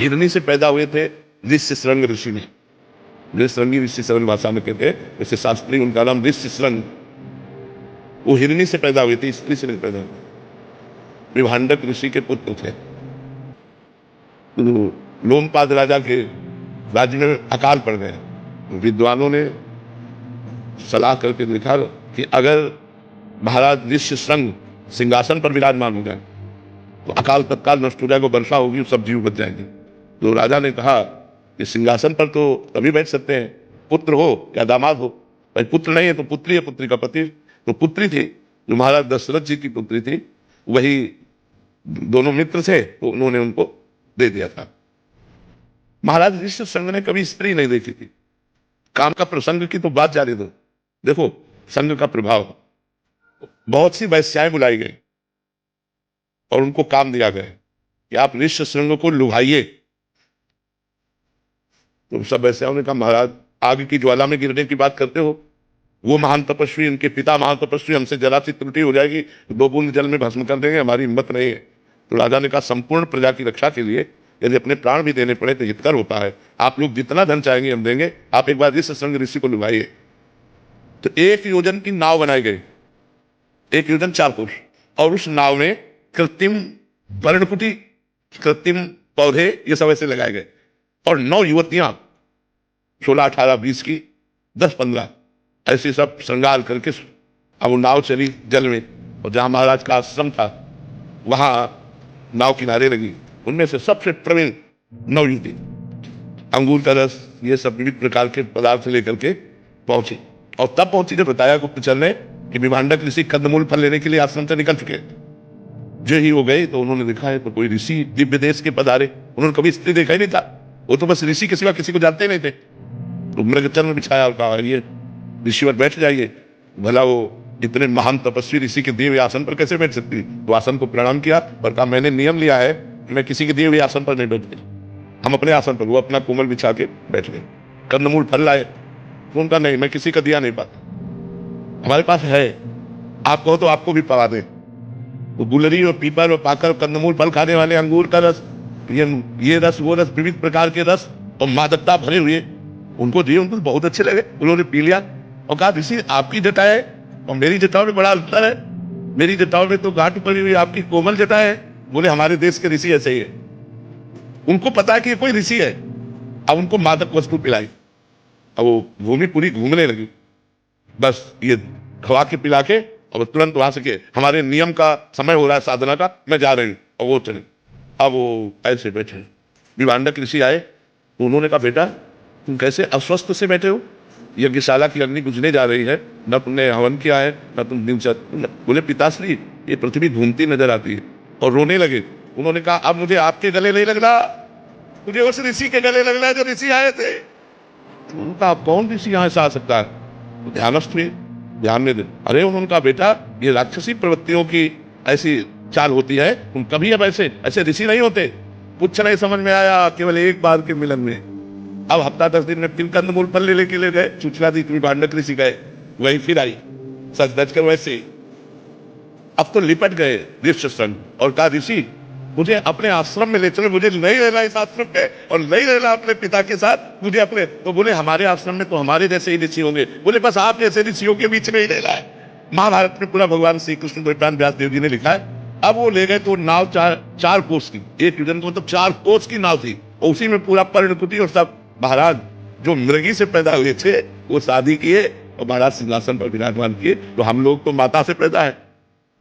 हिरनी से पैदा हुए थे ऋष्यशृंग ऋषि ने, ऋष्यशृंगी ऋषि सरल भाषा में कहते हैं, वैसे शास्त्रीय उनका नाम ऋष्यशृंग। वो हिरनी से पैदा हुए थे, स्त्री से नहीं पैदा हुए। विभांडक ऋषि के पुत्र थे। तो लोमपाद राजा के राज्य में अकाल पड़ गए। विद्वानों ने सलाह करके देखा कि अगर महाराज ऋष्यशृंग सिंहासन पर विराजमान हो जाए तो अकाल तत्काल नष्ट हो जाएगा, वर्षा होगी, सब जीव बच जाएंगे। तो राजा ने कहा कि सिंहासन पर तो तभी बैठ सकते हैं पुत्र हो या दामाद हो। भाई पुत्र नहीं है तो पुत्री है, पुत्री का पति। तो पुत्री थी जो महाराज दशरथ जी की पुत्री थी, वही दोनों मित्र थे, तो उन्होंने उनको दे दिया था। महाराज ऋष्यशृंग ने कभी स्त्री नहीं देखी थी। काम का प्रसंग की तो बात जारी दो, देखो संग का प्रभाव। बहुत सी वैश्याएं बुलाई गई और उनको काम दिया गया कि आप ऋष्यशृंग को लुभाइए। तो सब वैश्याओं ने कहा महाराज आग की ज्वाला में गिरने की बात करते हो, वो महान तपस्वी, उनके पिता महान तपस्वी, हमसे जरा सी त्रुटि हो जाएगी तो 2 बूंद जल में भस्म कर देंगे, हमारी हिम्मत नहीं है। तो राजा ने कहा संपूर्ण प्रजा की रक्षा के लिए यदि अपने प्राण भी देने पड़े तो हितकर होता है। आप लोग जितना धन चाहेंगे हम देंगे, आप एक बार ऋष्यशृंग ऋषि को लुभाइए। तो 1 योजन की नाव बनाई गई, 1 योजन 4 कोस, और उस नाव में कृत्रिम पर्णकुटी, कृत्रिम पौधे, ये सब ऐसे लगाए गए। और 9 युवतियां 16, 18, 20 की, 10, 15 ऐसे सब श्रृंगार करके अब वो नाव चली जल में। और जहां महाराज का आश्रम था वहां नाव किनारे लगी। उनमें से सबसे प्रवीण 9 युवती अंगूर का रस, ये सब विविध प्रकार के पदार्थ लेकर के पहुंची। और तब पहुंची जब बताया गुप्तचर ने कि विभांडक ऋषि कंदमूल फल लेने के लिए आश्रम से निकल चुके। जो ही हो गई तो उन्होंने देखा है तो कोई ऋषि दिव्य देश के पधारे। उन्होंने कभी स्त्री देखा ही नहीं था, वो तो बस ऋषि के सिवा किसी को जानते ही नहीं थे। तो मृगचर्म बिछाया और कहा ये ऋषिवर बैठ जाइए। भला वो इतने महान तपस्वी ऋषि के दिए हुए आसन पर कैसे बैठ सकती? तो आसन को प्रणाम किया और कहा मैंने नियम लिया है कि मैं किसी के दिए हुए आसन पर नहीं बैठती, हम अपने आसन पर। वो अपना कोमल बिछा के बैठ गए। कंदमूल फल लाए तो उनका नहीं, मैं किसी का दिया नहीं पाता, हमारे पास है, आप कहो तो आपको भी पवा दें। तो गुलरी और पीपल और पाकर कंदमूल फल खाने वाले अंगूर का रस, ये रस वो रस, विविध प्रकार के रस और मादकता भरे हुए उनको दिए। उनको बहुत अच्छे लगे, उन्होंने पी लिया और कहा ऋषि आपकी जटा है और मेरी जटाओं में बड़ा अंतर है, मेरी जटाओं में तो गांठ पड़ी हुई, आपकी कोमल जटा है। बोले हमारे देश के ऋषि ऐसे ही है। उनको पता है कि ये कोई ऋषि है। अब उनको मादक वस्तु पिलाई, अब वो भूमि पूरी घूमने लगी, बस ये खवा के पिला के और तुरंत वहां से के हमारे नियम का समय हो रहा है साधना का, मैं जा रही हूँ। और वो चले। अब वो ऐसे बैठे, विभांडक ऋषि आए तो उन्होंने कहा बेटा तुम कैसे अस्वस्थ से बैठे हो, यज्ञशाला की अग्नि बुझने जा रही है, न तुमने हवन किया है न तुम दिनचर्या। बोले पिताश्री ये पृथ्वी घूमती नजर आती है। और रोने लगे। उन्होंने कहा अब मुझे आपके गले नहीं लगना, मुझे उस ऋषि के गले लगना है जो ऋषि आए थे। उनका कौन ऋषि यहाँ से आ सकता है? तो ध्यानस्थ हुए, ध्यान में दे। अरे उन्होंने कहा बेटा ये राक्षसी प्रवृत्तियों की ऐसी चाल होती है, तुम कभी अब ऐसे ऐसे ऋषि नहीं होते। कुछ नहीं समझ में आया केवल एक बार के मिलन में। अब हफ्ता 10 दिन में फिर कंदमूल फल लेने के लिए गए, सूचना दी विभांडक ऋषि गए, वही फिर आई सच दच कर वैसे। अब तो लिपट गए ऋष्यशृंग और कहा ऋषि मुझे अपने आश्रम में ले चलो, मुझे नहीं रहना इस आश्रम पे और नहीं रहना अपने पिता के साथ, मुझे अपने। तो बोले हमारे आश्रम में तो हमारे जैसे ही ऋषि होंगे। बोले बस आप जैसे ऋषियों के बीच में ही रहना है। महाभारत में पूरा भगवान श्री कृष्ण द्वैपायन व्यास देव जी ने लिखा है। अब वो ले गए तो नाव 4 कोस की, 1 योजन को मतलब 4 कोस की नाव थी, और उसी में पूरा पर्णकुटी और सब। महाराज जो मृगी से पैदा हुए थे वो शादी किए और महाराज सिंहासन पर विराजमान किए। तो हम लोग तो माता से पैदा है,